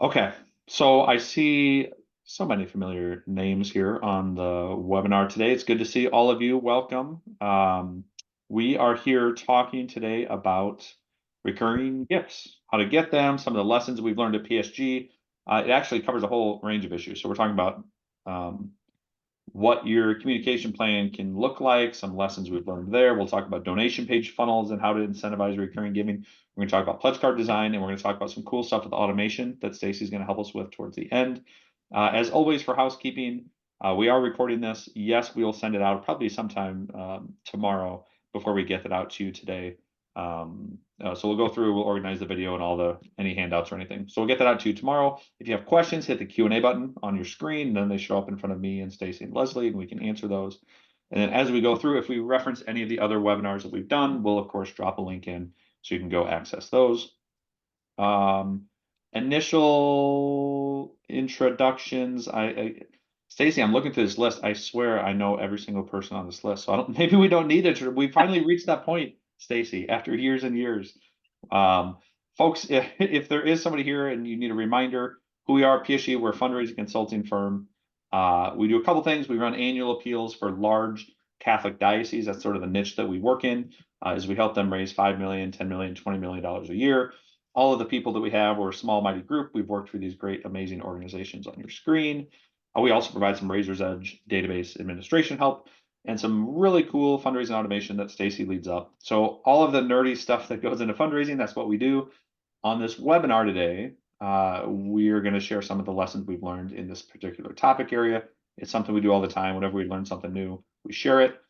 Okay, so I see so many familiar names here on the webinar today. It's good to see all of you. Welcome. We are here talking today about recurring gifts, how to get them, some of the lessons we've learned at PSG. It actually covers a whole range of issues. So we're talking about um, what your communication plan can look like, some lessons we've learned there. We'll talk about donation page funnels and how to incentivize recurring giving. We're going to talk about pledge card design, and we're going to talk about some cool stuff with automation that Stacy's going to help us with towards the end. As always, for housekeeping, we are recording this. Yes, we will send it out probably sometime tomorrow before we get it out to you today. So we'll go through, we'll organize the video and any handouts or anything. So we'll get that out to you tomorrow. If you have questions, hit the Q&A button on your screen, and then they show up in front of me and Stacy and Leslie, and we can answer those. And then as we go through, if we reference any of the other webinars that we've done, we'll of course drop a link in so you can go access those. Initial introductions. Stacy, I'm looking through this list. I swear I know every single person on this list. So maybe we don't need it. We finally reached that point, Stacy, after years and years. Folks, if there is somebody here and you need a reminder who we are, PSG, we're a fundraising consulting firm. We do a couple things. We run annual appeals for large Catholic dioceses. That's sort of the niche that we work in, is we help them raise $5 million, $10 million, $20 million a year. All of the people that we have, we're a small, mighty group. We've worked for these great, amazing organizations on your screen. We also provide some Razor's Edge database administration help and some really cool fundraising automation that Stacy leads up. So all of the nerdy stuff that goes into fundraising, that's what we do. On this webinar today, we're going to share some of the lessons we've learned in this particular topic area. It's something we do all the time. Whenever we learn something new, we share it.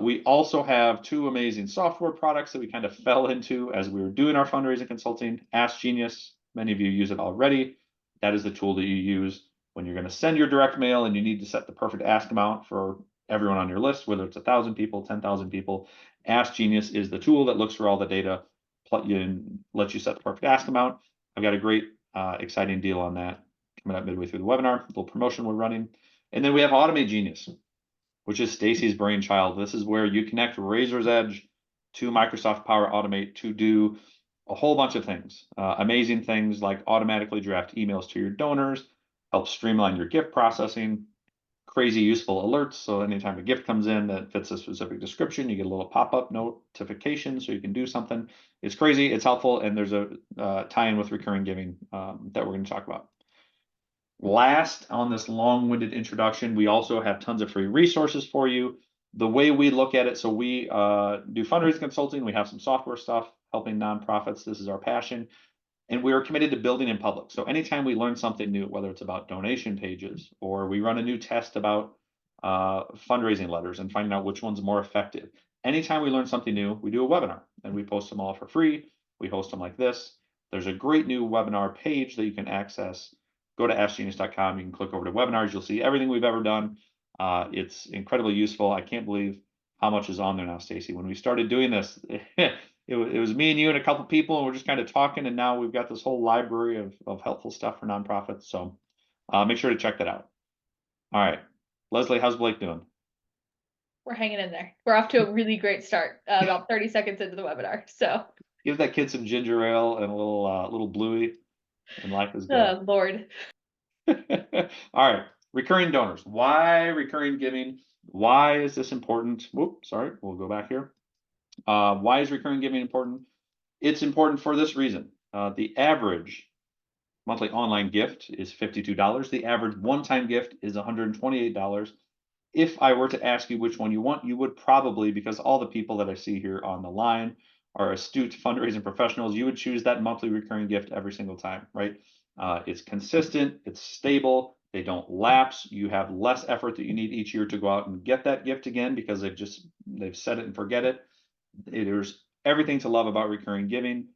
We also have two amazing software products that we kind of fell into as we were doing our fundraising consulting. AskGenius, many of you use it already. That is the tool that you use when you're going to send your direct mail and you need to set the perfect ask amount for everyone on your list, whether it's 1,000 people, 10,000 people. AskGenius is the tool that looks for all the data and lets you set the perfect ask amount. I've got a great, exciting deal on that coming up midway through the webinar, a little promotion we're running. And then we have Automate Genius, which is Stacy's brainchild. This is where you connect Razor's Edge to Microsoft Power Automate to do a whole bunch of things. Amazing things like automatically draft emails to your donors, help streamline your gift processing, crazy useful alerts. So anytime a gift comes in that fits a specific description, you get a little pop-up notification so you can do something. It's crazy, it's helpful, and there's a tie-in with recurring giving that we're going to talk about. Last on this long-winded introduction, we also have tons of free resources for you. The way we look at it, so we do fundraising consulting. We have some software stuff helping nonprofits. This is our passion. And we are committed to building in public. So anytime we learn something new, whether it's about donation pages or we run a new test about fundraising letters and finding out which one's more effective. Anytime we learn something new, we do a webinar and we post them all for free. We host them like this. There's a great new webinar page that you can access. Go to AskGenius.com. You can click over to webinars. You'll see everything we've ever done. It's incredibly useful. I can't believe how much is on there now, Stacy. When we started doing this, it was me and you and a couple people, and we're just kind of talking, and now we've got this whole library of helpful stuff for nonprofits. So make sure to check that out. All right. Leslie, how's Blake doing? We're hanging in there. We're off to a really great start, about 30 seconds into the webinar. So give that kid some ginger ale and a little bluey, and life is good. oh, Lord. All right. Recurring donors. Why recurring giving? Why is this important? Whoop, sorry. We'll go back here. Why is recurring giving important? It's important for this reason. The average monthly online gift is $52. The average one-time gift is $128. If I were to ask you which one you want, you would probably, because all the people that I see here on the line are astute fundraising professionals, you would choose that monthly recurring gift every single time, right? It's consistent, it's stable, they don't lapse. You have less effort that you need each year to go out and get that gift again because they've set it and forget it. There's everything to love about recurring giving.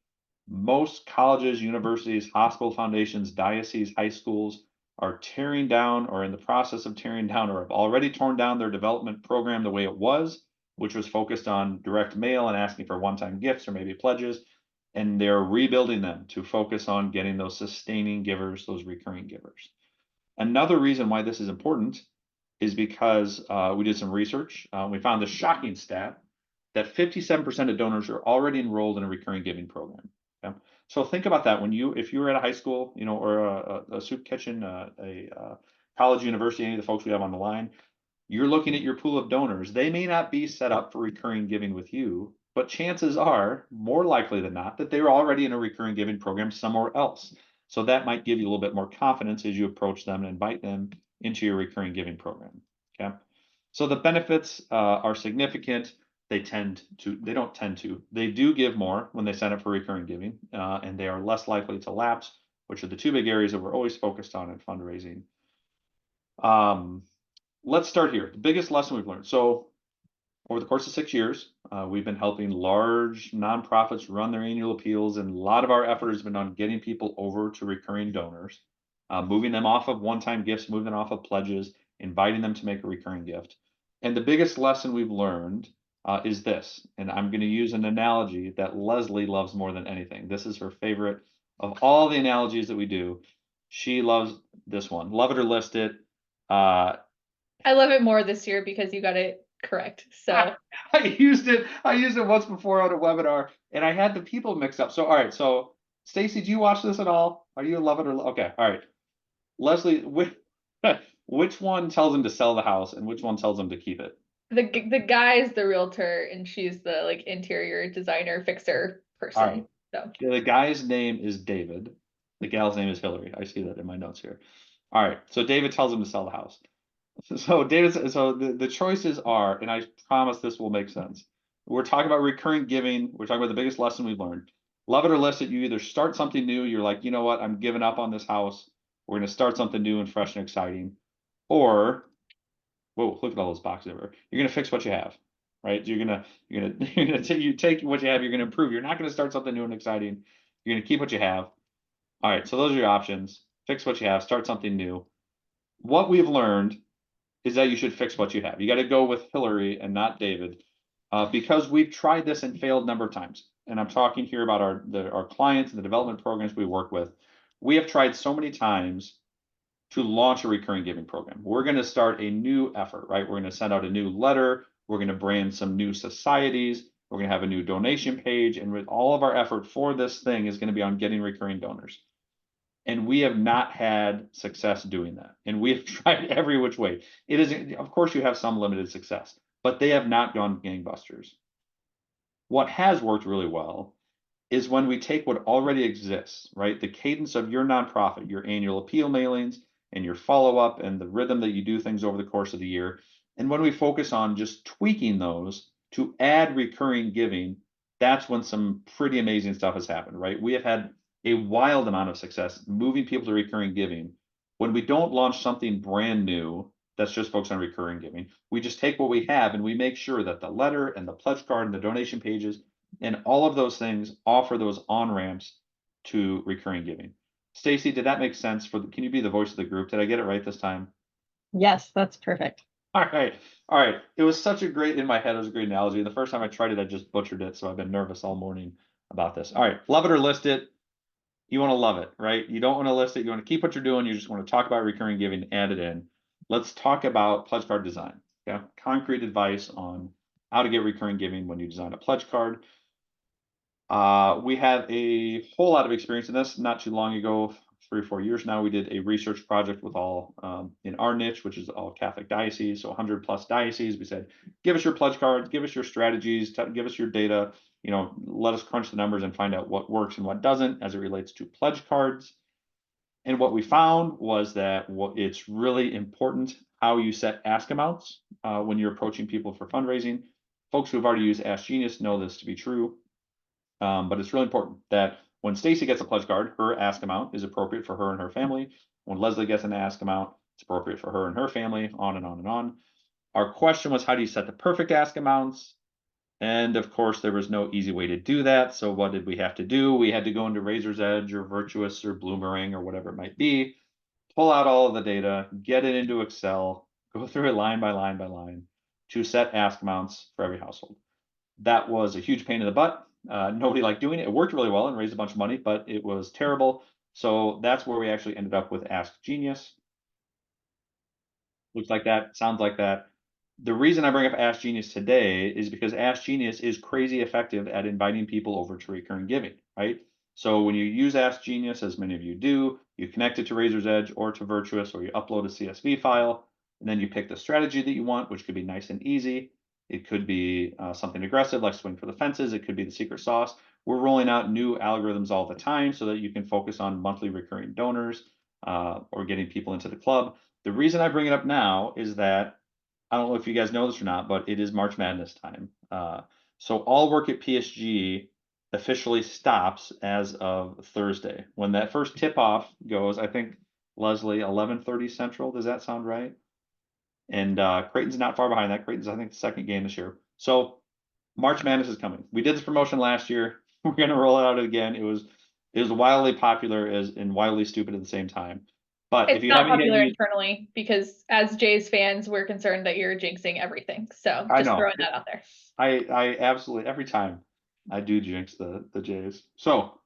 Most colleges, universities, hospital foundations, dioceses, high schools are tearing down or in the process of tearing down or have already torn down their development program the way it was, which was focused on direct mail and asking for one-time gifts or maybe pledges. And they're rebuilding them to focus on getting those sustaining givers, those recurring givers. Another reason why this is important is because we did some research. We found the shocking stat that 57% of donors are already enrolled in a recurring giving program. Okay? So think about that when if you were at a high school, or a soup kitchen, college, university, any of the folks we have on the line, you're looking at your pool of donors. They may not be set up for recurring giving with you, but chances are, more likely than not, that they're already in a recurring giving program somewhere else. So that might give you a little bit more confidence as you approach them and invite them into your recurring giving program. Okay. So the benefits are significant. They don't tend to, they do give more when they sign up for recurring giving, and they are less likely to lapse, which are the two big areas that we're always focused on in fundraising. Let's start here. The biggest lesson we've learned. So over the course of 6 years, we've been helping large nonprofits run their annual appeals, and a lot of our effort has been on getting people over to recurring donors, moving them off of one-time gifts, moving them off of pledges, inviting them to make a recurring gift. And the biggest lesson we've learned is this, and I'm going to use an analogy that Leslie loves more than anything. This is her favorite of all the analogies that we do. She loves this one. Love it or list it. I love it more this year because you got it correct. So I used it once before on a webinar, and I had the people mixed up. So all right, so Stacy, do you watch this at all? Are you a love it or okay? All right, Leslie, which one tells him to sell the house, and which one tells him to keep it? the guy's the realtor and she's the like interior designer fixer All right, person. So the guy's name is David. The gal's name is Hillary. I see that in my notes here. All right, so David tells him to sell the house. So the choices are, and I promise this will make sense. We're talking about recurring giving. We're talking about the biggest lesson we've learned. Love it or list it, you either start something new, you're like, you know what, I'm giving up on this house. We're going to start something new and fresh and exciting. Or, whoa, look at all those boxes over. You're going to fix what you have, right? You take what you have, you're going to improve. You're not going to start something new and exciting. You're going to keep what you have. All right, so those are your options. Fix what you have, start something new. What we've learned is that you should fix what you have. You got to go with Hillary and not David, because we've tried this and failed a number of times. And I'm talking here about our clients and the development programs we work with. We have tried so many times to launch a recurring giving program. We're going to start a new effort, right? We're going to send out a new letter. We're going to brand some new societies. We're going to have a new donation page. And with all of our effort for this thing is going to be on getting recurring donors. And we have not had success doing that. And we have tried every which way. It is, of course, you have some limited success, but they have not gone gangbusters. What has worked really well is when we take what already exists, right? The cadence of your nonprofit, your annual appeal mailings, and your follow-up, and the rhythm that you do things over the course of the year. And when we focus on just tweaking those to add recurring giving, that's when some pretty amazing stuff has happened, right? We have had a wild amount of success moving people to recurring giving. When we don't launch something brand new that's just focused on recurring giving, we just take what we have and we make sure that the letter and the pledge card and the donation pages and all of those things offer those on-ramps to recurring giving. Stacy, did that make sense? Can you be the voice of the group? Did I get it right this time? Yes, that's perfect. All right. All right. It was such a great, in my head, it was a great analogy. The first time I tried it, I just butchered it. So I've been nervous all morning about this. All right. Love it or list it. You want to love it, right? You don't want to list it. You want to keep what you're doing. You just want to talk about recurring giving, add it in. Let's talk about pledge card design. Okay. Concrete advice on how to get recurring giving when you design a pledge card. We have a whole lot of experience in this. Not too long ago, 3 or 4 years now, we did a research project with all in our niche, which is all Catholic dioceses, so 100 plus dioceses. We said, give us your pledge cards, give us your strategies, give us your data. Let us crunch the numbers and find out what works and what doesn't as it relates to pledge cards. And what we found was that it's really important how you set ask amounts when you're approaching people for fundraising. Folks who have already used AskGenius know this to be true. But it's really important that when Stacy gets a pledge card, her ask amount is appropriate for her and her family. When Leslie gets an ask amount, it's appropriate for her and her family, on and on and on. Our question was, how do you set the perfect ask amounts? And of course, there was no easy way to do that. So what did we have to do? We had to go into Razor's Edge or Virtuous or Bloomerang or whatever it might be, pull out all of the data, get it into Excel, go through it line by line by line to set ask amounts for every household. That was a huge pain in the butt. Nobody liked doing it. It worked really well and raised a bunch of money, but it was terrible. So that's where we actually ended up with AskGenius. Looks like that, sounds like that. The reason I bring up AskGenius today is because AskGenius is crazy effective at inviting people over to recurring giving, right? So when you use AskGenius, as many of you do, you connect it to Razor's Edge or to Virtuous, or you upload a CSV file, and then you pick the strategy that you want, which could be nice and easy. It could be something aggressive like swing for the fences. It could be the secret sauce. We're rolling out new algorithms all the time so that you can focus on monthly recurring donors or getting people into the club. The reason I bring it up now is that I don't know if you guys know this or not, but it is March Madness time. So all work at PSG officially stops as of Thursday. When that first tip-off goes, I think, Leslie, 11:30 Central. Does that sound right? And Creighton's not far behind that. Creighton's, I think, the second game this year. So March Madness is coming. We did this promotion last year. We're going to roll it out again. It was wildly popular and wildly stupid at the same time. But if It's you not haven't yet popular used, internally because as Jays fans, we're concerned that you're jinxing everything. So I just know. throwing that out there. I absolutely, every time I do jinx the Jays. So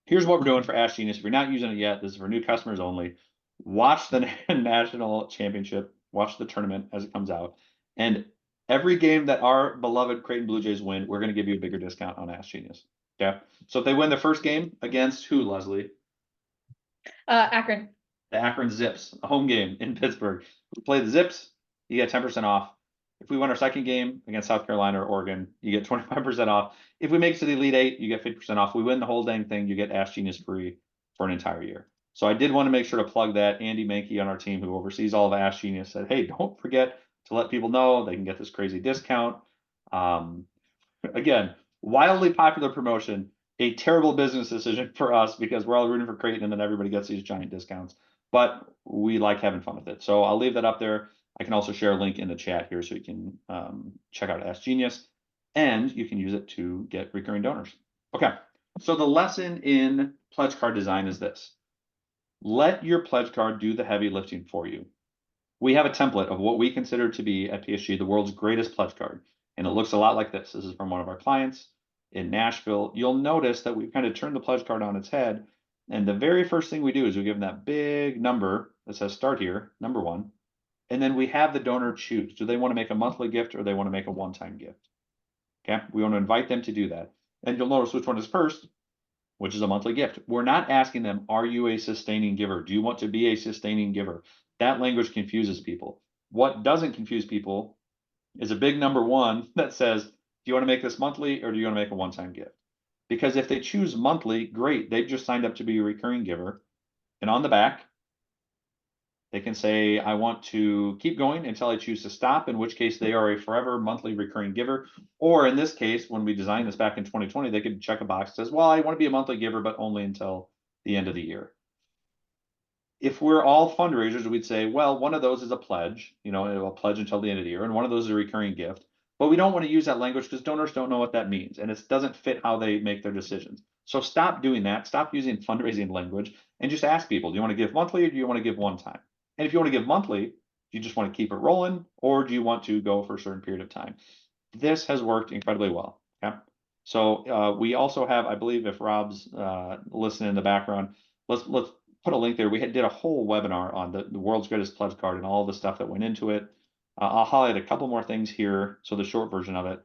here's what we're doing for AskGenius. If you're not using it yet, this is for new customers only. Watch the national championship, watch the tournament as it comes out. And every game that our beloved Creighton Blue Jays win, we're going to give you a bigger discount on AskGenius. Okay. So if they win the first game against who, Leslie? Akron. The Akron Zips, a home game in Pittsburgh. If we play the Zips, you get 10% off. If we win our second game against South Carolina or Oregon, you get 25% off. If we make it to the Elite Eight, you get 50% off. We win the whole dang thing, you get AskGenius free for an entire year. So I did want to make sure to plug that. Andy Mankey on our team, who oversees all of AskGenius, said, hey, don't forget to let people know they can get this crazy discount. Again, wildly popular promotion, a terrible business decision for us because we're all rooting for Creighton and then everybody gets these giant discounts. But we like having fun with it. So I'll leave that up there. I can also share a link in the chat here so you can check out AskGenius and you can use it to get recurring donors. Okay, so the lesson in pledge card design is this. Let your pledge card do the heavy lifting for you. We have a template of what we consider to be at PSG the world's greatest pledge card. And it looks a lot like this. This is from one of our clients in Nashville. You'll notice that we've kind of turned the pledge card on its head. And the very first thing we do is we give them that big number that says start here, number 1. And then we have the donor choose. Do they want to make a monthly gift or they want to make a one-time gift? Okay, we want to invite them to do that. And you'll notice which one is first, which is a monthly gift. We're not asking them, are you a sustaining giver? Do you want to be a sustaining giver? That language confuses people. What doesn't confuse people is a big number 1 that says, do you want to make this monthly or do you want to make a one-time gift? Because if they choose monthly, great. They've just signed up to be a recurring giver. And on the back, they can say, I want to keep going until I choose to stop, in which case they are a forever monthly recurring giver. Or in this case, when we designed this back in 2020, they could check a box that says, well, I want to be a monthly giver, but only until the end of the year. If we're all fundraisers, we'd say, well, one of those is a pledge, a pledge until the end of the year, and one of those is a recurring gift. But we don't want to use that language because donors don't know what that means, and it doesn't fit how they make their decisions. So stop doing that. Stop using fundraising language and just ask people, do you want to give monthly or do you want to give one time? And if you want to give monthly, do you just want to keep it rolling or do you want to go for a certain period of time? This has worked incredibly well. Okay. So we also have, I believe if Rob's listening in the background, let's put a link there. We did a whole webinar on the world's greatest pledge card and all the stuff that went into it. I'll highlight a couple more things here. So the short version of it.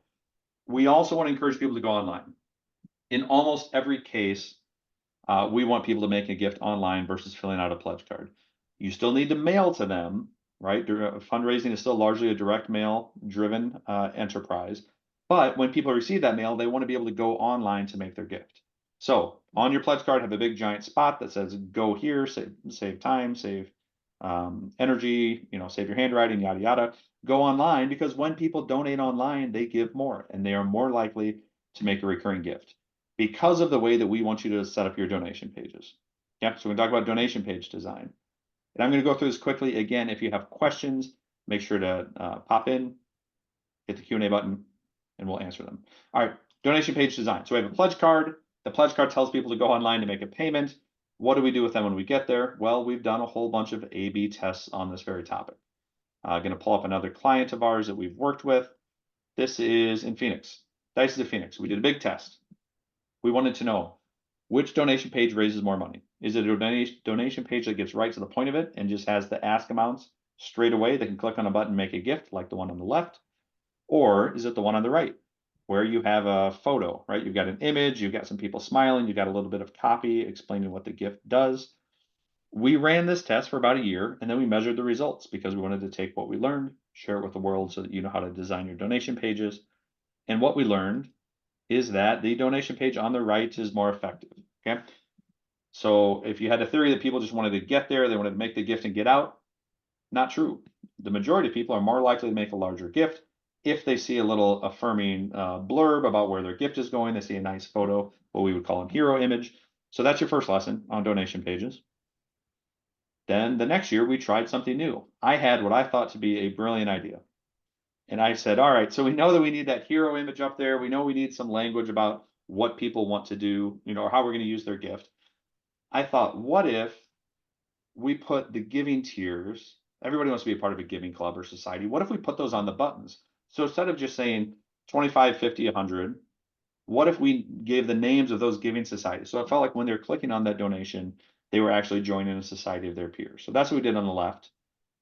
We also want to encourage people to go online. In almost every case, we want people to make a gift online versus filling out a pledge card. You still need to mail to them, right? Fundraising is still largely a direct mail driven enterprise. But when people receive that mail, they want to be able to go online to make their gift. So on your pledge card, have a big giant spot that says go here, save time, save energy, save your handwriting, yada, yada. Go online because when people donate online, they give more and they are more likely to make a recurring gift because of the way that we want you to set up your donation pages. Yeah, so we talk about donation page design. And I'm going to go through this quickly. Again, if you have questions, make sure to pop in, hit the Q&A button, and we'll answer them. All right, donation page design. So we have a pledge card. The pledge card tells people to go online to make a payment. What do we do with them when we get there? Well, we've done a whole bunch of A/B tests on this very topic. I'm going to pull up another client of ours that we've worked with. This is in Phoenix. Dice is in Phoenix. We did a big test. We wanted to know which donation page raises more money. Is it a donation page that gets right to the point of it and just has the ask amounts straight away? They can click on a button and make a gift like the one on the left. Or is it the one on the right? where you have a photo, right? You've got an image, you've got some people smiling, you've got a little bit of copy explaining what the gift does. We ran this test for about a year, and then we measured the results because we wanted to take what we learned, share it with the world so that you know how to design your donation pages. And what we learned is that the donation page on the right is more effective, okay? So if you had a theory that people just wanted to get there, they wanted to make the gift and get out, not true. The majority of people are more likely to make a larger gift if they see a little affirming blurb about where their gift is going. They see a nice photo, what we would call a hero image. So that's your first lesson on donation pages. Then the next year, we tried something new. I had what I thought to be a brilliant idea. And I said, all right, so we know that we need that hero image up there. We know we need some language about what people want to do, or how we're going to use their gift. I thought, what if we put the giving tiers? Everybody wants to be a part of a giving club or society. What if we put those on the buttons? So instead of just saying 25, 50, 100, what if we gave the names of those giving societies? So it felt like when they're clicking on that donation, they were actually joining a society of their peers. So that's what we did on the left.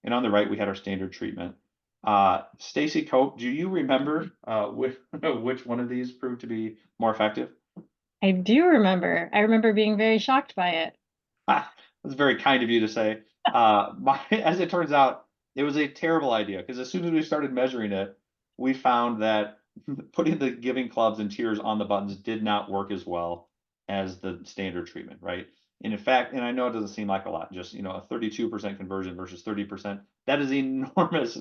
And on the right, we had our standard treatment. Stacy Cope, do you remember which one of these proved to be more effective? I do remember. I remember being very shocked by it. That's very kind of you to say. As it turns out, it was a terrible idea because as soon as we started measuring it, we found that putting the giving clubs and tiers on the buttons did not work as well as the standard treatment, right? And in fact, and I know it doesn't seem like a lot, just a 32% conversion versus 30%. That is enormous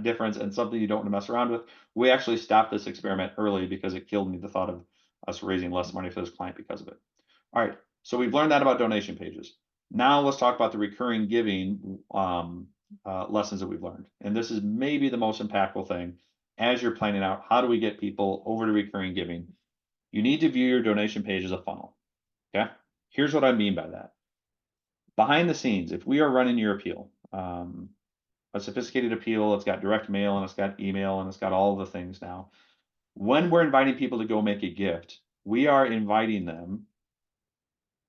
difference and something you don't want to mess around with. We actually stopped this experiment early because it killed me the thought of us raising less money for this client because of it. All right, so we've learned that about donation pages. Now let's talk about the recurring giving lessons that we've learned. And this is maybe the most impactful thing as you're planning out how do we get people over to recurring giving. You need to view your donation page as a funnel. Okay, here's what I mean by that. Behind the scenes, if we are running your appeal, a sophisticated appeal, it's got direct mail and it's got email and it's got all the things now. When we're inviting people to go make a gift, we are inviting them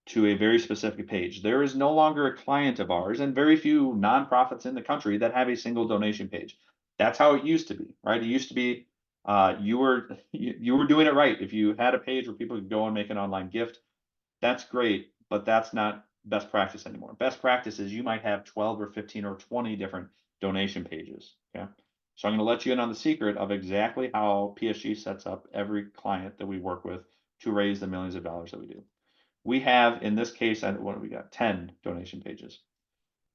to a very specific page. There is no longer a client of ours and very few nonprofits in the country that have a single donation page. That's how it used to be, right? It used to be you were doing it right. If you had a page where people could go and make an online gift, that's great, but that's not best practice anymore. Best practice is you might have 12 or 15 or 20 different donation pages, okay? So I'm gonna let you in on the secret of exactly how PSG sets up every client that we work with to raise the millions of dollars that we do. We have, in this case, what do we got? 10 donation pages.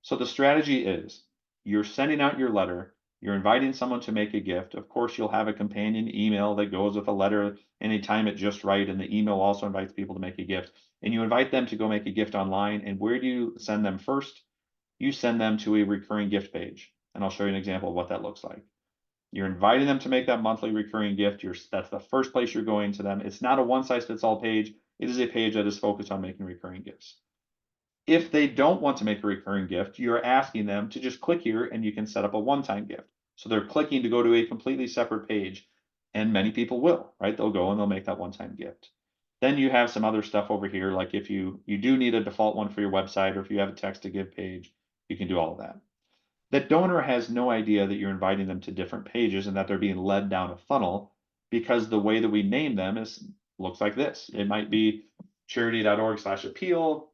So the strategy is you're sending out your letter, you're inviting someone to make a gift. Of course, you'll have a companion email that goes with a letter anytime it just right. And the email also invites people to make a gift. And you invite them to go make a gift online. And where do you send them first? You send them to a recurring gift page. And I'll show you an example of what that looks like. You're inviting them to make that monthly recurring gift. That's the first place you're going to them. It's not a one-size-fits-all page. It is a page that is focused on making recurring gifts. If they don't want to make a recurring gift, you're asking them to just click here and you can set up a one-time gift. So they're clicking to go to a completely separate page, and many people will, right? They'll go and they'll make that one-time gift. Then you have some other stuff over here, like if you do need a default one for your website, or if you have a text to give page, you can do all of that. That donor has no idea that you're inviting them to different pages and that they're being led down a funnel, because the way that we name them looks like this. It might be charity.org/appeal,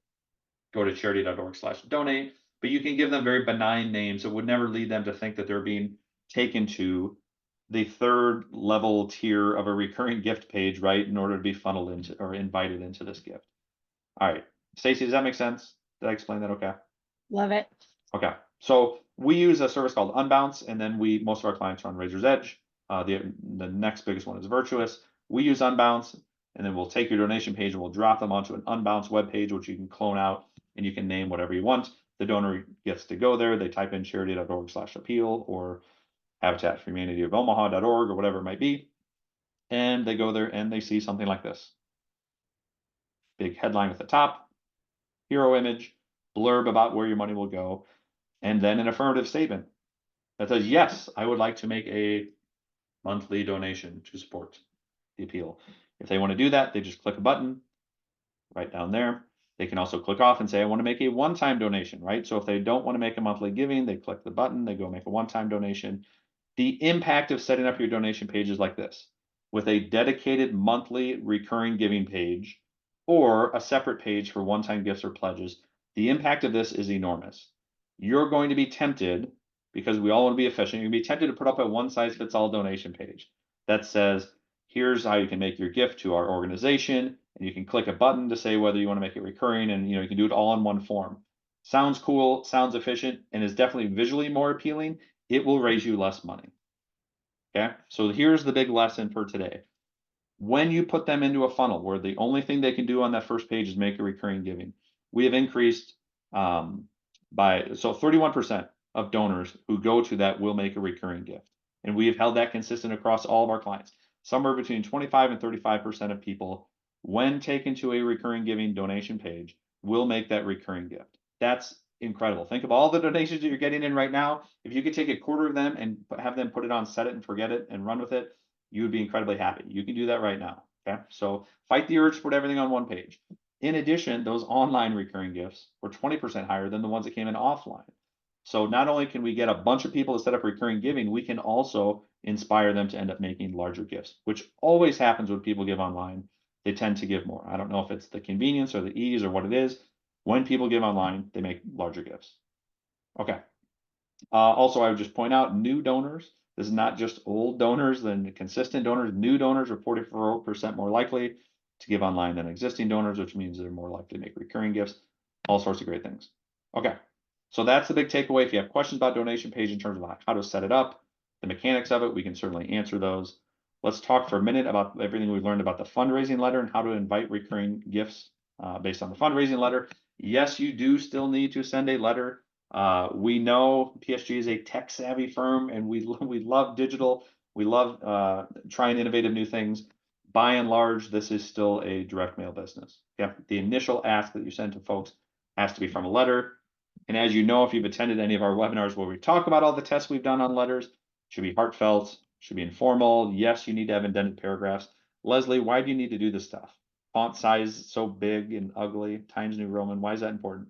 go to charity.org/donate, but you can give them very benign names that would never lead them to think that they're being taken to the third level tier of a recurring gift page, right, in order to be funneled into or invited into this gift. All right, Stacy, does that make sense? Did I explain that okay? Love it. Okay, so we use a service called Unbounce, and then most of our clients are on Razor's Edge. The next biggest one is Virtuous. We use Unbounce, and then we'll take your donation page and we'll drop them onto an Unbounce web page, which you can clone out and you can name whatever you want. The donor gets to go there. They type in charity.org/appeal or habitatforhumanityofOmaha.org or whatever it might be. And they go there and they see something like this. Big headline at the top, hero image, blurb about where your money will go, and then an affirmative statement that says, yes, I would like to make a monthly donation to support the appeal. If they want to do that, they just click a button right down there. They can also click off and say, I want to make a one-time donation, right? So if they don't want to make a monthly giving, they click the button, they go make a one-time donation. The impact of setting up your donation page is like this. with a dedicated monthly recurring giving page or a separate page for one-time gifts or pledges, the impact of this is enormous. You're going to be tempted, because we all want to be efficient, you're going to be tempted to put up a one-size-fits-all donation page that says, here's how you can make your gift to our organization, and you can click a button to say whether you want to make it recurring, and you can do it all in one form. Sounds cool, sounds efficient, and is definitely visually more appealing. It will raise you less money. Okay, so here's the big lesson for today. When you put them into a funnel where the only thing they can do on that first page is make a recurring giving, we have increased by 31% of donors who go to that will make a recurring gift. And we have held that consistent across all of our clients. Somewhere between 25 and 35% of people, when taken to a recurring giving donation page, will make that recurring gift. That's incredible. Think of all the donations that you're getting in right now. If you could take a quarter of them and have them put it on set it and forget it and run with it, you would be incredibly happy. You can do that right now. Okay, so fight the urge to put everything on one page. In addition, those online recurring gifts were 20% higher than the ones that came in offline. So not only can we get a bunch of people to set up recurring giving, we can also inspire them to end up making larger gifts, which always happens when people give online. They tend to give more. I don't know if it's the convenience or the ease or what it is. When people give online, they make larger gifts. Okay. Also, I would just point out new donors. This is not just old donors, then consistent donors. New donors are 44% more likely to give online than existing donors, which means they're more likely to make recurring gifts. All sorts of great things. Okay, so that's the big takeaway. If you have questions about donation page in terms of how to set it up, the mechanics of it, we can certainly answer those. Let's talk for a minute about everything we've learned about the fundraising letter and how to invite recurring gifts based on the fundraising letter. Yes, you do still need to send a letter. We know PSG is a tech savvy firm, and we love digital. We love trying innovative new things. By and large, this is still a direct mail business. Yeah, the initial ask that you send to folks has to be from a letter. And as you know, if you've attended any of our webinars where we talk about all the tests we've done on letters, should be heartfelt, should be informal. Yes, you need to have indented paragraphs. Leslie, why do you need to do this stuff? Font size so big and ugly, Times New Roman. Why is that important?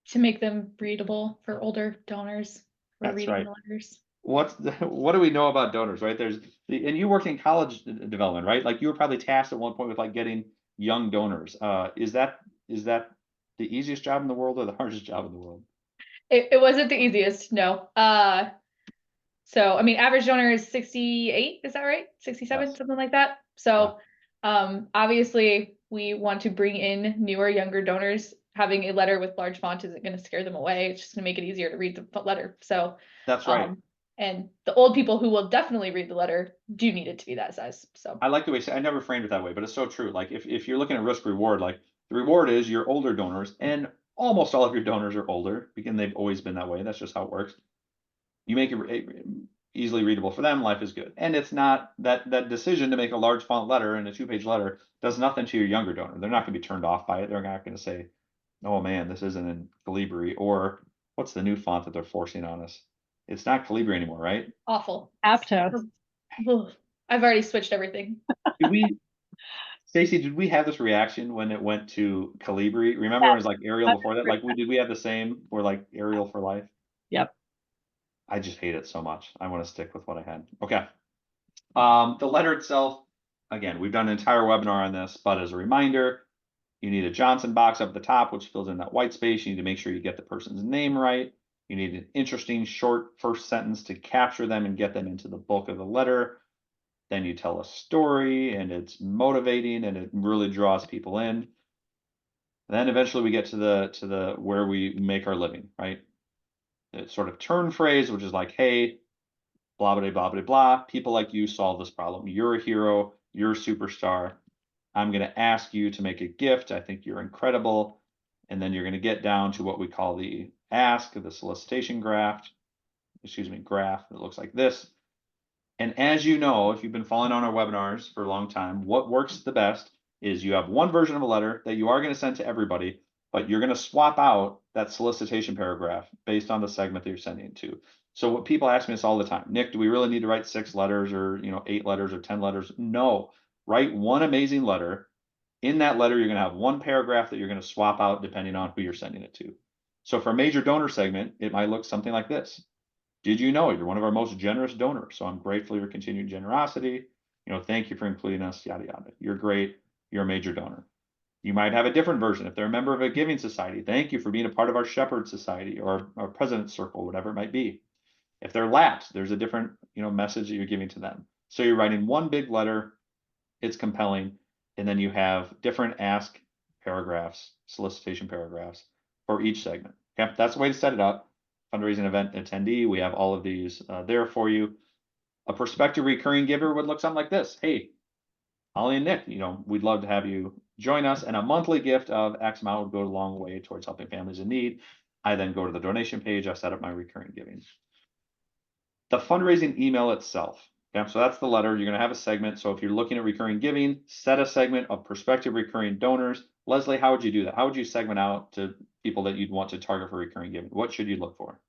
To make them readable for older donors who are That's reading right. the letters. What do we know about donors, right? And you worked in college development, right? Like you were probably tasked at one point with like getting young donors. Is that the easiest job in the world or the hardest job in the world? It wasn't the easiest, no. So I mean, average donor is 68, is that right? 67, Yes. something like that. So obviously we want to bring in newer, younger donors. Having a letter with large font isn't going to scare them away. It's just going to make it easier to read the letter. So That's right. And the old people who will definitely read the letter do need it to be that size. So I like the way I never framed it that way, but it's so true. Like if you're looking at risk reward, like the reward is your older donors, and almost all of your donors are older, because they've always been that way. That's just how it works. You make it easily readable for them, life is good. And it's not that decision to make a large font letter and a 2-page letter does nothing to your younger donor. They're not going to be turned off by it. They're not going to say, oh man, this isn't in Calibri, or what's the new font that they're forcing on us? It's not Calibri anymore, right? awful. Aptos. I've already switched everything. Stacey, did we have this reaction when it went to Calibri? Remember when it was like Arial before that? Like did we have the same? We're like Arial for life? Yep. I just hate it so much. I want to stick with what I had. Okay. The letter itself, again, we've done an entire webinar on this, but as a reminder, you need a Johnson box up at the top, which fills in that white space. You need to make sure you get the person's name right. You need an interesting short first sentence to capture them and get them into the bulk of the letter. Then you tell a story, and it's motivating, and it really draws people in. And then eventually we get to the where we make our living, right? It's sort of turn phrase, which is like, hey, blah, blah, blah, blah, blah. People like you solve this problem. You're a hero. You're a superstar. I'm going to ask you to make a gift. I think you're incredible. And then you're going to get down to what we call the ask, the solicitation graph. Graph that looks like this. And as you know, if you've been following on our webinars for a long time, what works the best is you have one version of a letter that you are going to send to everybody, but you're going to swap out that solicitation paragraph based on the segment that you're sending it to. So what people ask me this all the time, Nick, do we really need to write 6 letters or 8 letters or 10 letters? No, write one amazing letter. In that letter, you're going to have one paragraph that you're going to swap out depending on who you're sending it to. So for a major donor segment, it might look something like this. Did you know you're one of our most generous donors? So I'm grateful for your continued generosity. Thank you for including us, yada, yada. You're great. You're a major donor. You might have a different version. If they're a member of a giving society, thank you for being a part of our Shepherd Society or our President's Circle, whatever it might be. If they're lapsed, there's a different, message that you're giving to them. So you're writing one big letter, it's compelling, and then you have different ask paragraphs, solicitation paragraphs for each segment. Okay, that's the way to set it up. Fundraising event attendee, we have all of these there for you. A prospective recurring giver would look something like this. Hey, Holly and Nick, we'd love to have you join us, and a monthly gift of X amount would go a long way towards helping families in need. I then go to the donation page, I set up my recurring giving. The fundraising email itself. Okay, so that's the letter. You're going to have a segment. So if you're looking at recurring giving, set a segment of prospective recurring donors. Leslie, how would you do that? How would you segment out to people that you'd want to target for recurring giving? What should you look for?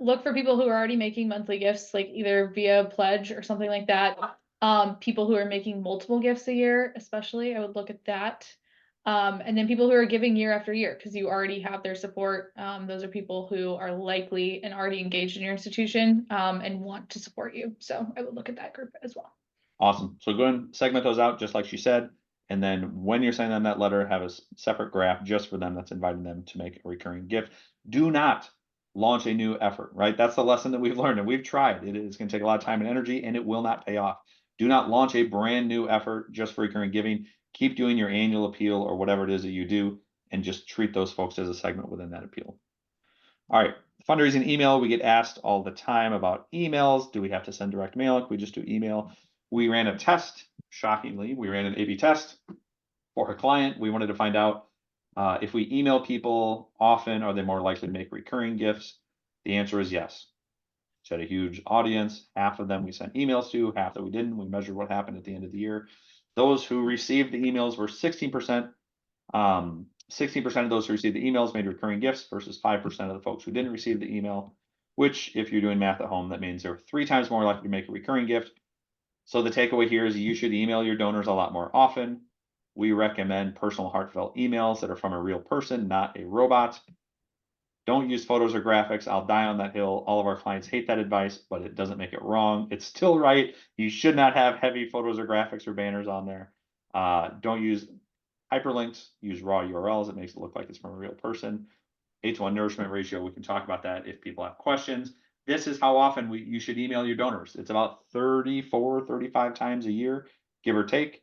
Look for people who are already making monthly gifts, like either via pledge or something like that. People who are making multiple gifts a year, especially, I would look at that. And then people who are giving year after year, because you already have their support. Those are people who are likely and already engaged in your institution, and want to support you. So I would look at that group as well. Awesome. So go and segment those out, just like she said. And then when you're sending them that letter, have a separate graph just for them that's inviting them to make a recurring gift. Do not launch a new effort, right? That's the lesson that we've learned and we've tried. It is going to take a lot of time and energy and it will not pay off. Do not launch a brand new effort just for recurring giving. Keep doing your annual appeal or whatever it is that you do and just treat those folks as a segment within that appeal. All right, fundraising email. We get asked all the time about emails. Do we have to send direct mail? Can we just do email? We ran a test, shockingly. We ran an A/B test for a client. We wanted to find out if we email people often, are they more likely to make recurring gifts? The answer is yes. She had a huge audience. Half of them we sent emails to, half that we didn't. We measured what happened at the end of the year. Those who received the emails were 16%. 16% of those who received the emails made recurring gifts versus 5% of the folks who didn't receive the email, which if you're doing math at home, that means they're 3 times more likely to make a recurring gift. So the takeaway here is you should email your donors a lot more often. We recommend personal heartfelt emails that are from a real person, not a robot. Don't use photos or graphics. I'll die on that hill. All of our clients hate that advice, but it doesn't make it wrong. It's still right. You should not have heavy photos or graphics or banners on there. Don't use hyperlinks, use raw URLs. It makes it look like it's from a real person. 8:1 nourishment ratio, we can talk about that if people have questions. This is how often you should email your donors. It's about 34, 35 times a year, give or take.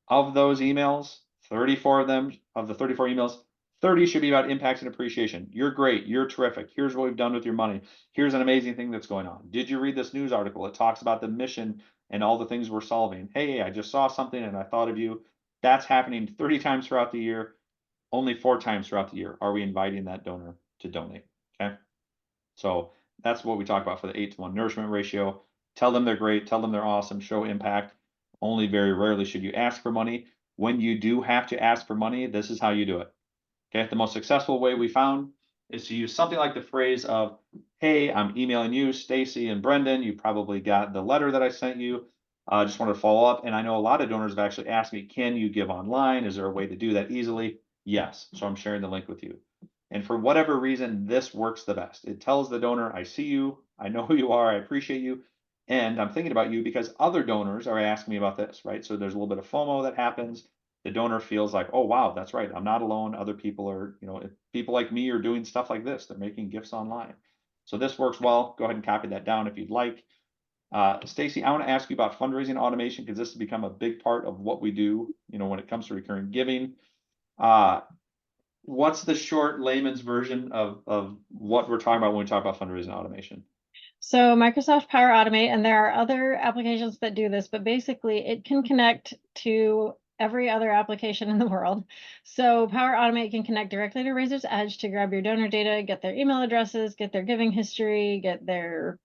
Of those emails, 34 of them, of the 34 emails, 30 should be about impacts and appreciation. You're great. You're terrific. Here's what we've done with your money. Here's an amazing thing that's going on. Did you read this news article? It talks about the mission and all the things we're solving. Hey, I just saw something and I thought of you. That's happening 30 times throughout the year. Only 4 times throughout the year are we inviting that donor to donate. Okay. So that's what we talk about for the 8:1 nourishment ratio. Tell them they're great. Tell them they're awesome. Show impact. Only very rarely should you ask for money. When you do have to ask for money, this is how you do it. Okay. The most successful way we found is to use something like the phrase of, hey, I'm emailing you, Stacy and Brendan. You probably got the letter that I sent you. I just wanted to follow up. And I know a lot of donors have actually asked me, can you give online? Is there a way to do that easily? Yes. So I'm sharing the link with you. And for whatever reason, this works the best. It tells the donor, I see you, I know who you are, I appreciate you, and I'm thinking about you because other donors are asking me about this, right? So there's a little bit of FOMO that happens. The donor feels like, oh, wow, that's right. I'm not alone. Other people are, people like me are doing stuff like this. They're making gifts online. So this works well. Go ahead and copy that down if you'd like. Stacy, I want to ask you about fundraising automation because this has become a big part of what we do, when it comes to recurring giving. What's the short layman's version of what we're talking about when we talk about fundraising automation? So Microsoft Power Automate, and there are other applications that do this, but basically it can connect to every other application in the world. So Power Automate can connect directly to Razor's Edge to grab your donor data, get their email addresses, get their giving history, get their,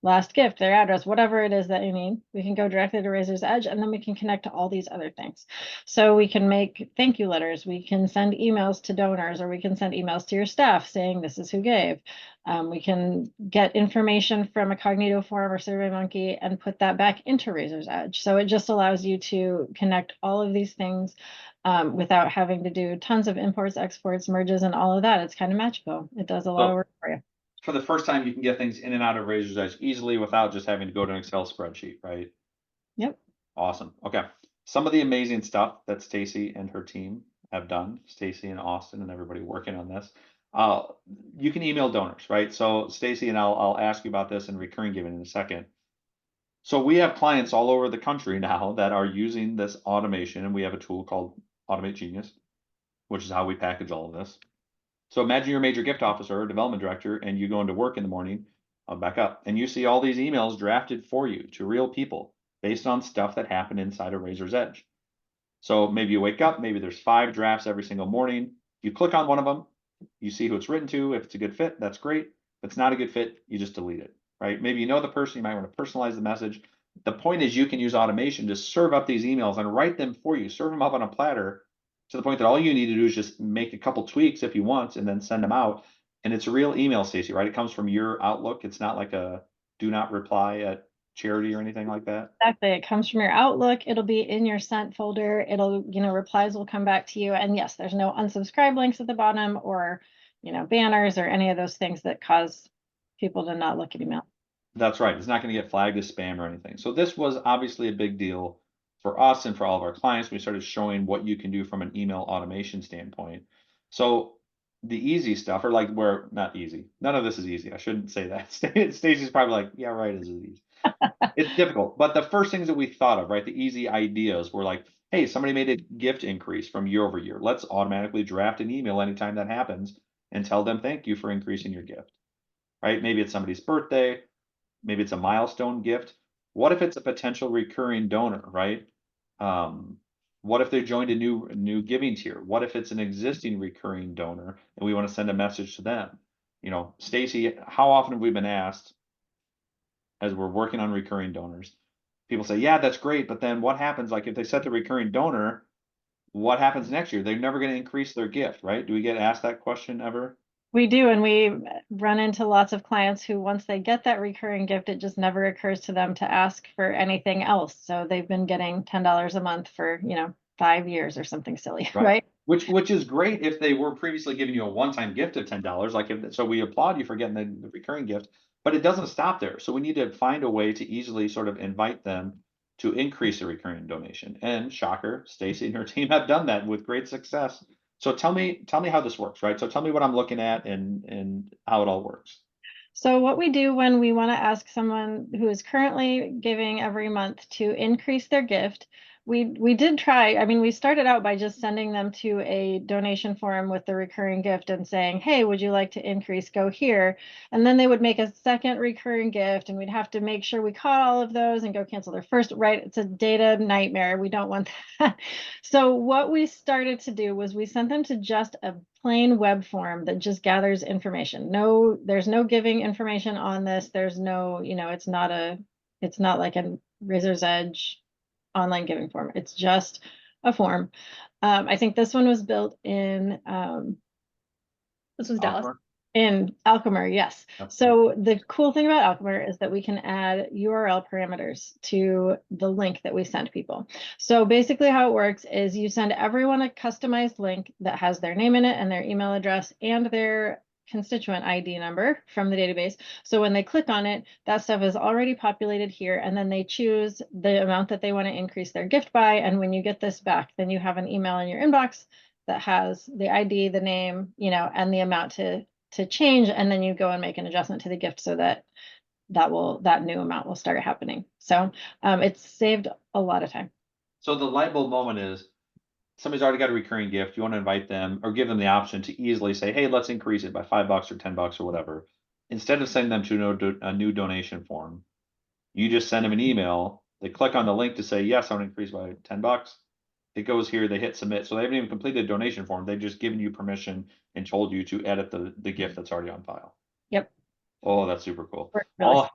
last gift, their address, whatever it is that you need. We can go directly to Razor's Edge, and then we can connect to all these other things. So we can make thank you letters. We can send emails to donors, or we can send emails to your staff saying this is who gave. We can get information from a Cognito form or SurveyMonkey and put that back into Razor's Edge. So it just allows you to connect all of these things without having to do tons of imports, exports, merges, and all of that. It's kind of magical. It does a lot of work for you. For the first time, you can get things in and out of Razor's Edge easily without just having to go to an Excel spreadsheet, right? Yep. Awesome. Okay. Some of the amazing stuff that Stacy and her team have done, Stacy and Austin and everybody working on this. Uh, you can email donors, right? So Stacy and I'll ask you about this in recurring giving in a second. So we have clients all over the country now that are using this automation, and we have a tool called AskGenius, which is how we package all of this. So imagine you're a major gift officer or development director, and you go into work in the morning, I'll back up, and you see all these emails drafted for you to real people based on stuff that happened inside a Razor's Edge. So maybe you wake up, maybe there's 5 drafts every single morning. You click on one of them, you see who it's written to. If it's a good fit, that's great. If it's not a good fit, you just delete it, right? Maybe you know the person, you might want to personalize the message. The point is you can use automation to serve up these emails and write them for you, serve them up on a platter to the point that all you need to do is just make a couple tweaks if you want and then send them out. And it's a real email, Stacy, right? It comes from your Outlook. It's not like a do not reply at charity or anything like that. Exactly. It comes from your Outlook. It'll be in your sent folder. It'll, replies will come back to you. And yes, there's no unsubscribe links at the bottom or, banners or any of those things that cause people to not look at email. That's right. It's not going to get flagged as spam or anything. So this was obviously a big deal for us and for all of our clients. We started showing what you can do from an email automation standpoint. So the easy stuff, or like where not easy, none of this is easy. I shouldn't say that. Stacey's probably like, yeah, right, this is easy. It's difficult. But the first things that we thought of, right, the easy ideas were like, hey, somebody made a gift increase from year over year. Let's automatically draft an email anytime that happens and tell them thank you for increasing your gift. Right? Maybe it's somebody's birthday. Maybe it's a milestone gift. What if it's a potential recurring donor, right? What if they joined a new giving tier? What if it's an existing recurring donor and we want to send a message to them? Stacy, how often have we been asked as we're working on recurring donors? People say, yeah, that's great, but then what happens? Like if they set the recurring donor, what happens next year? They're never going to increase their gift, right? Do we get asked that question ever? We do, and we run into lots of clients who, once they get that recurring gift, it just never occurs to them to ask for anything else. So they've been getting $10 a month for, 5 years or something silly, right? Which is great if they were previously giving you a one-time gift of $10. So we applaud you for getting the recurring gift, but it doesn't stop there. So we need to find a way to easily sort of invite them to increase the recurring donation. And shocker, Stacy and her team have done that with great success. So tell me how this works, right? So tell me what I'm looking at and how it all works. So what we do when we want to ask someone who is currently giving every month to increase their gift, we did try. I mean, we started out by just sending them to a donation form with the recurring gift and saying, hey, would you like to increase? Go here. And then they would make a second recurring gift, and we'd have to make sure we caught all of those and go cancel their first, right? It's a data nightmare. We don't want that. So what we started to do was we sent them to just a plain web form that just gathers information. No, there's no giving information on this. There's no, it's not like a Razor's Edge online giving form. It's just a form. I think this one was built in This was Dallas. in Alchemer, yes. Yep. So the cool thing about Alchemer is that we can add URL parameters to the link that we send people. So basically how it works is you send everyone a customized link that has their name in it and their email address and their constituent ID number from the database. So when they click on it, that stuff is already populated here, and then they choose the amount that they want to increase their gift by. And when you get this back, then you have an email in your inbox that has the ID, the name, and the amount to change, and then you go and make an adjustment to the gift so that that new amount will start happening. So it's saved a lot of time. So the light bulb moment is somebody's already got a recurring gift. You want to invite them or give them the option to easily say, hey, let's increase it by $5 or $10 or whatever. Instead of sending them to a new donation form, you just send them an email. They click on the link to say, yes, I want to increase by $10. It goes here, they hit submit. So they haven't even completed a donation form. They've just given you permission and told you to edit the gift that's already on file. Yep. Oh, that's super cool. Really.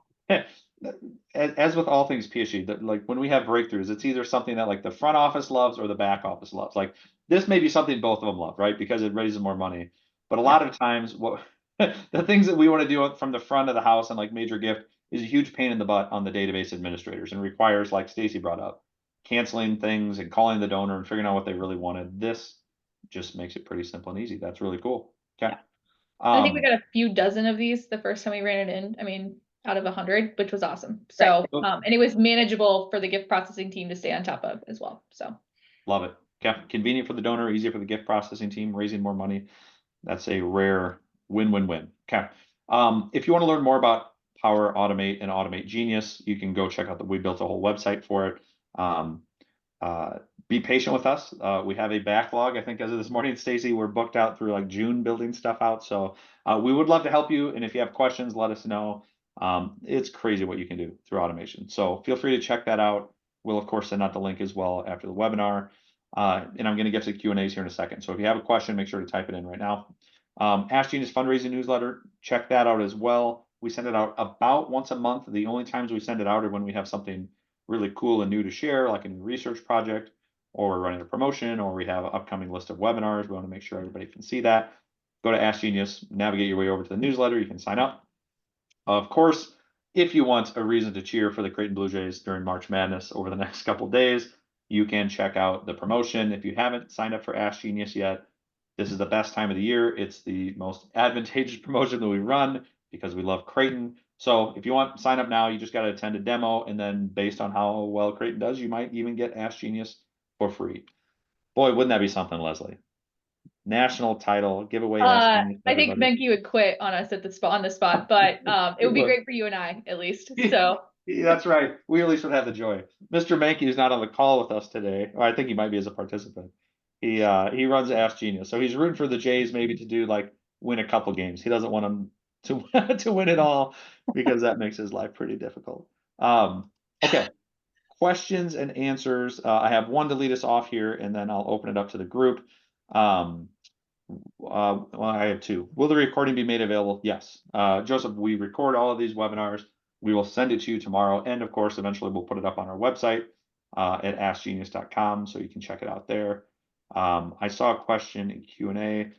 As with all things PSG, that like when we have breakthroughs, it's either something that like the front office loves or the back office loves. Like this may be something both of them love, right? Because it raises more money. But a lot of times, what the things that we want to do from the front of the house and like major gift is a huge pain in the butt on the database administrators and requires, like Stacy brought up, canceling things and calling the donor and figuring out what they really wanted. This just makes it pretty simple and easy. That's really cool. Okay. I think we got a few dozen of these the first time we ran it in. I mean, out of 100, which was awesome. So, Right. and it was manageable for the gift processing team to stay on top of as well. So Love it. Convenient for the donor, easier for the gift processing team, raising more money. That's a rare win-win-win. Okay. If you want to learn more about Power Automate and Automate Genius, you can go check out we built a whole website for it. Be patient with us. We have a backlog. I think as of this morning, Stacy, we're booked out through like June building stuff out. So we would love to help you. And if you have questions, let us know. It's crazy what you can do through automation. So feel free to check that out. We'll of course send out the link as well after the webinar. And I'm going to get to Q&As here in a second. So if you have a question, make sure to type it in right now. AskGenius fundraising newsletter, check that out as well. We send it out about once a month. The only times we send it out are when we have something really cool and new to share, like a new research project, or we're running a promotion, or we have an upcoming list of webinars. We want to make sure everybody can see that. Go to AskGenius, navigate your way over to the newsletter. You can sign up. Of course, if you want a reason to cheer for the Creighton Blue Jays during March Madness over the next couple of days, you can check out the promotion. If you haven't signed up for AskGenius yet, this is the best time of the year. It's the most advantageous promotion that we run because we love Creighton. So if you want, sign up now. You just got to attend a demo, and then based on how well Creighton does, you might even get AskGenius for free. Boy, wouldn't that be something, Leslie? National title giveaway. I think Menke would quit on us at the spot on the spot, but it would be great for you and I at least. So that's right. We at least would have the joy. Mr. Menke is not on the call with us today. Or I think he might be as a participant. He runs AskGenius, so he's rooting for the Jays maybe to do like win a couple games. He doesn't want them to to win it all because that makes his life pretty difficult. Okay, questions and answers. I have one to lead us off here, and then I'll open it up to the group. Well, I have two. Will the recording be made available? Yes. Joseph, we record all of these webinars. We will send it to you tomorrow, and of course, eventually we'll put it up on our website at askgenius.com, so you can check it out there. I saw a question in Q&A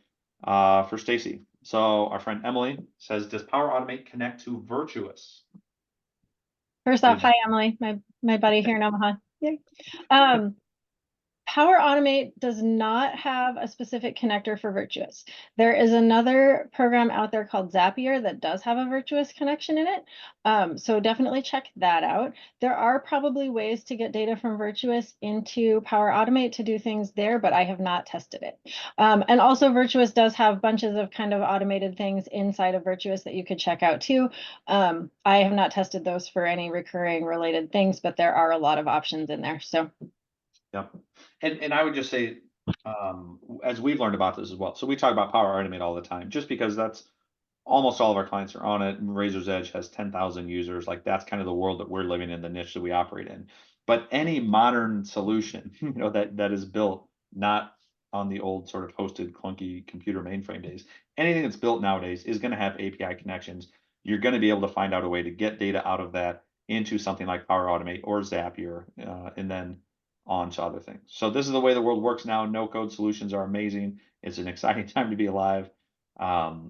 for Stacy. So our friend Emily says, does Power Automate connect to Virtuous? First off, hi, Emily, my buddy here in Omaha. Yay. Power Automate does not have a specific connector for Virtuous. There is another program out there called Zapier that does have a Virtuous connection in it. So definitely check that out. There are probably ways to get data from Virtuous into Power Automate to do things there, but I have not tested it. And also Virtuous does have bunches of kind of automated things inside of Virtuous that you could check out too. I have not tested those for any recurring related things, but there are a lot of options in there. So. Yep. And I would just say, as we've learned about this as well. So we talk about Power Automate all the time, just because that's almost all of our clients are on it. And Razor's Edge has 10,000 users. Like that's kind of the world that we're living in, the niche that we operate in. But any modern solution, that is built not on the old sort of hosted clunky computer mainframe days, anything that's built nowadays is going to have API connections. You're going to be able to find out a way to get data out of that into something like Power Automate or Zapier, and then on to other things. So this is the way the world works now. No code solutions are amazing. It's an exciting time to be alive.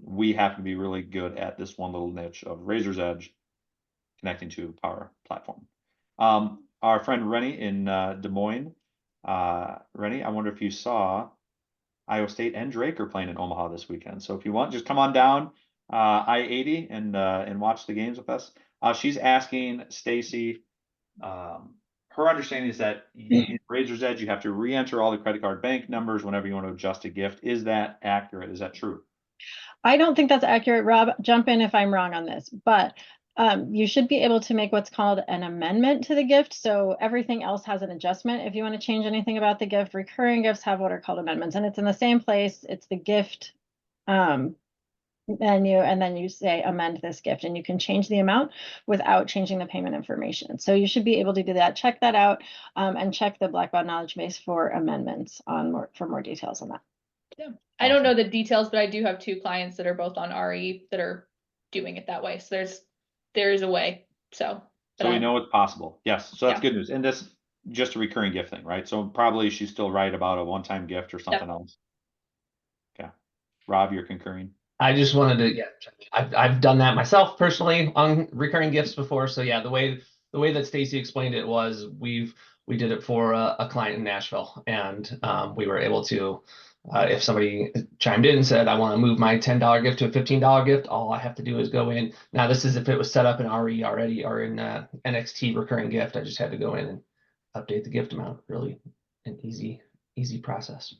We have to be really good at this one little niche of Razor's Edge connecting to Power Platform. Our friend Rennie in Des Moines. Rennie, I wonder if you saw Iowa State and Drake are playing in Omaha this weekend. So if you want, just come on down I-80 and watch the games with us. She's asking Stacy, her understanding is that in Razor's Edge, you have to re-enter all the credit card bank numbers whenever you want to adjust a gift. Is that accurate? Is that true? I don't think that's accurate, Rob. Jump in if I'm wrong on this, but you should be able to make what's called an amendment to the gift. So everything else has an adjustment. If you want to change anything about the gift, recurring gifts have what are called amendments, and it's in the same place. It's the gift menu, and then you say amend this gift, and you can change the amount without changing the payment information. So you should be able to do that. Check that out, and check the Blackbaud knowledge base for amendments for more details on that. Yeah, I don't know the details, but I do have 2 clients that are both on RE that are doing it that way. So there is a way. So we know it's possible. Yes. So that's good news. And this just a recurring gift thing, right? So probably she's still right about a one-time gift or something else. Okay. Rob, you're concurring. I just wanted to, I've done that myself personally on recurring gifts before. So yeah, the way that Stacy explained it was we did it for a client in Nashville, and we were able to If somebody chimed in and said, I want to move my $10 gift to a $15 gift, all I have to do is go in. Now, this is if it was set up in RE already or in NXT recurring gift. I just had to go in and update the gift amount. Really an easy process.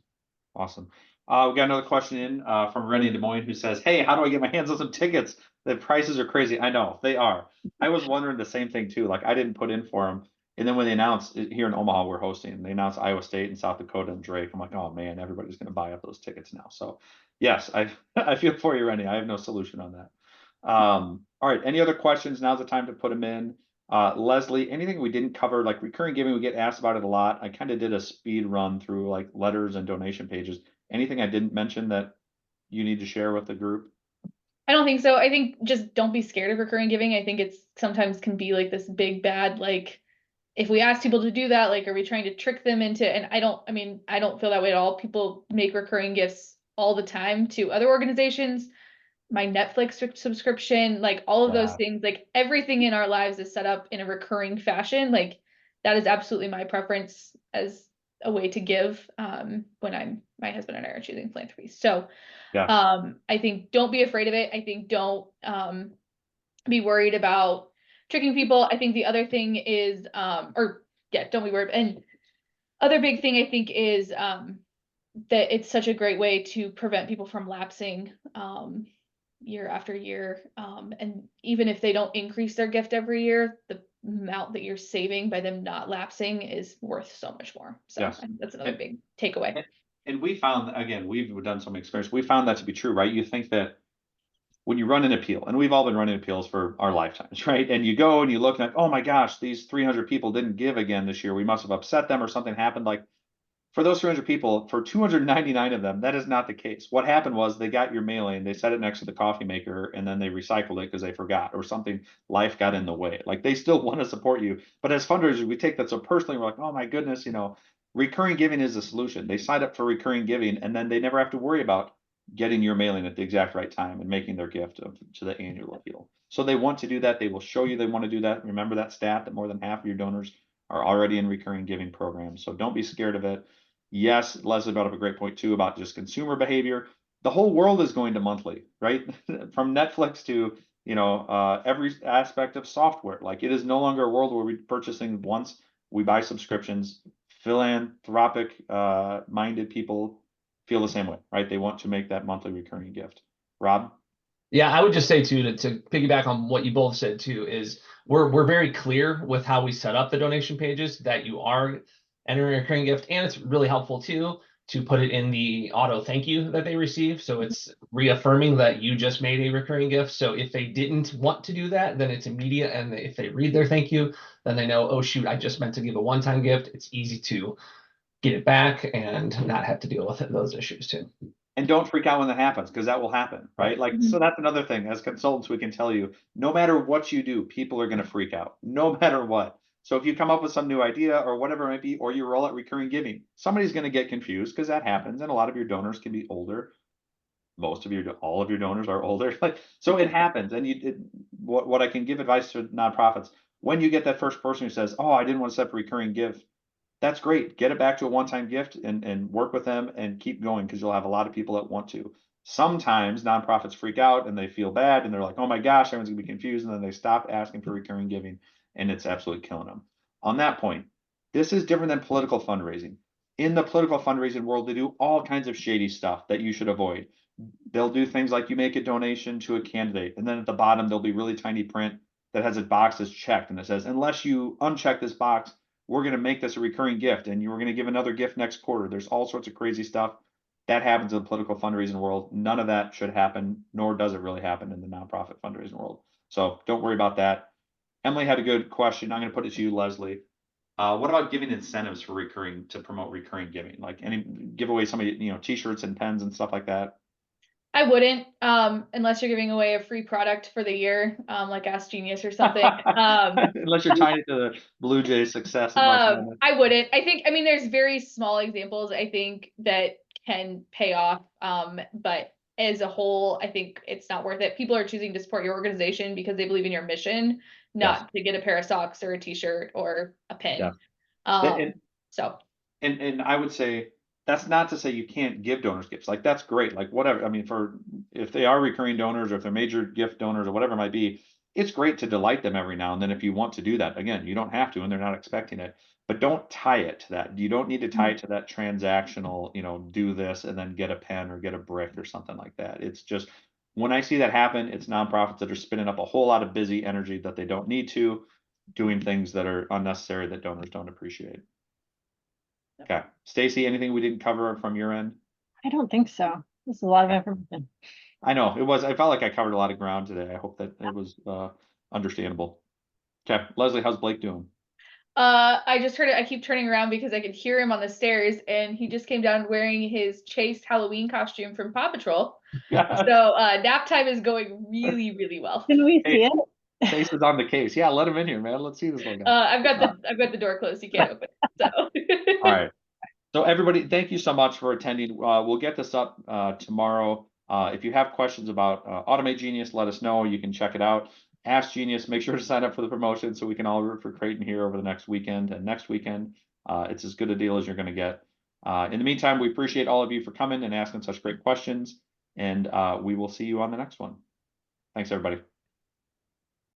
Awesome. We got another question in from Rennie in Des Moines who says, hey, how do I get my hands on some tickets? The prices are crazy. I know they are. I was wondering the same thing too. Like I didn't put in for them. And then when they announced here in Omaha, we're hosting, they announced Iowa State and South Dakota and Drake. I'm like, oh man, everybody's going to buy up those tickets now. So yes, I feel for you, Rennie. I have no solution on that. All right. Any other questions? Now's the time to put them in. Leslie, anything we didn't cover, like recurring giving, we get asked about it a lot. I kind of did a speed run through like letters and donation pages. Anything I didn't mention that you need to share with the group? I don't think so. I think just don't be scared of recurring giving. I think it's sometimes can be like this big bad, like if we ask people to do that, like, are we trying to trick them into, and I don't feel that way at all. People make recurring gifts all the time to other organizations. My Netflix subscription, like all of those things, like everything in our lives is set up in a recurring fashion. Like that is absolutely my preference as a way to give when my husband and I are choosing philanthropy. So Yeah. I think don't be afraid of it. I think don't be worried about tricking people. I think the other thing is don't be worried. And other big thing I think is that it's such a great way to prevent people from lapsing year after year. And even if they don't increase their gift every year, the amount that you're saving by them not lapsing is worth so much more. So Yes. I think that's another big takeaway. And we found, again, we've done some experience. We found that to be true, right? You think that when you run an appeal, and we've all been running appeals for our lifetimes, right? And you go and you look like, oh my gosh, these 300 people didn't give again this year. We must have upset them or something happened. Like for those 300 people, for 299 of them, that is not the case. What happened was they got your mailing, they set it next to the coffee maker, and then they recycled it because they forgot or something. Life got in the way. Like they still want to support you, but as fundraisers, we take that so personally. We're like, oh my goodness, recurring giving is the solution. They sign up for recurring giving, and then they never have to worry about getting your mailing at the exact right time and making their gift to the annual appeal. So they want to do that. They will show you they want to do that. Remember that stat that more than half of your donors are already in recurring giving programs. So don't be scared of it. Yes, Leslie brought up a great point too about just consumer behavior. The whole world is going to monthly, right? From Netflix to every aspect of software. Like it is no longer a world where we're purchasing once. We buy subscriptions. Philanthropic minded people feel the same way, right? They want to make that monthly recurring gift. Rob? Yeah, I would just say too, to piggyback on what you both said too, is we're very clear with how we set up the donation pages that you are entering a recurring gift, and it's really helpful too to put it in the auto thank you that they receive. So it's reaffirming that you just made a recurring gift. So if they didn't want to do that, then it's immediate. And if they read their thank you, then they know, oh shoot, I just meant to give a one-time gift. It's easy to get it back and not have to deal with those issues too. And don't freak out when that happens, because that will happen, right? Like, so that's another thing. As consultants, we can tell you, no matter what you do, people are going to freak out, no matter what. So if you come up with some new idea or whatever it might be, or you roll out recurring giving, somebody's going to get confused because that happens. And a lot of your donors can be older. All of your donors are older. Like, so it happens. And what I can give advice to nonprofits, when you get that first person who says, oh, I didn't want to set up a recurring gift, that's great. Get it back to a one-time gift and work with them and keep going, because you'll have a lot of people that want to. Sometimes nonprofits freak out and they feel bad and they're like, oh my gosh, everyone's gonna be confused. And then they stop asking for recurring giving, and it's absolutely killing them. On that point, this is different than political fundraising. In the political fundraising world, they do all kinds of shady stuff that you should avoid. They'll do things like you make a donation to a candidate, and then at the bottom, there'll be really tiny print that has a box that's checked, and it says, unless you uncheck this box, we're going to make this a recurring gift, and you're going to give another gift next quarter. There's all sorts of crazy stuff that happens in the political fundraising world. None of that should happen, nor does it really happen in the nonprofit fundraising world. So don't worry about that. Emily had a good question. I'm going to put it to you, Leslie. What about giving incentives for to promote recurring giving? Like give away some of t-shirts and pens and stuff like that. I wouldn't, unless you're giving away a free product for the year, like AskGenius or something. Unless you're tying it to the Blue Jays' success. I wouldn't. I mean, there's very small examples, I think, that can pay off. But as a whole, I think it's not worth it. People are choosing to support your organization because they believe in your mission, not to get a pair of socks or a t-shirt or a pin. Yeah. So. And I would say that's not to say you can't give donors gifts. Like, that's great. Like, whatever. I mean, if they are recurring donors or if they're major gift donors or whatever it might be, it's great to delight them every now and then if you want to do that. Again, you don't have to, and they're not expecting it. But don't tie it to that. You don't need to tie it to that transactional, do this and then get a pen or get a brick or something like that. It's just, when I see that happen, it's nonprofits that are spinning up a whole lot of busy energy that they don't need to, doing things that are unnecessary that donors don't appreciate. Okay. Stacy, anything we didn't cover from your end? I don't think so. This is a lot of information. I know I felt like I covered a lot of ground today. I hope that it was understandable. Okay. Leslie, how's Blake doing? I just heard it. I keep turning around because I could hear him on the stairs, and he just came down wearing his Chase Halloween costume from Paw Patrol. So nap time is going really, really well. Can we see it? Chase is on the case. Yeah, let him in here, man. Let's see this one. I've got the door closed. You can't open it. So all right. So everybody, thank you so much for attending. We'll get this up tomorrow. If you have questions about Automate Genius, let us know. You can check it out. Ask Genius. Make sure to sign up for the promotion so we can all root for Creighton here over the next weekend and next weekend. It's as good a deal as you're going to get. In the meantime, we appreciate all of you for coming and asking such great questions, and we will see you on the next one. Thanks, everybody.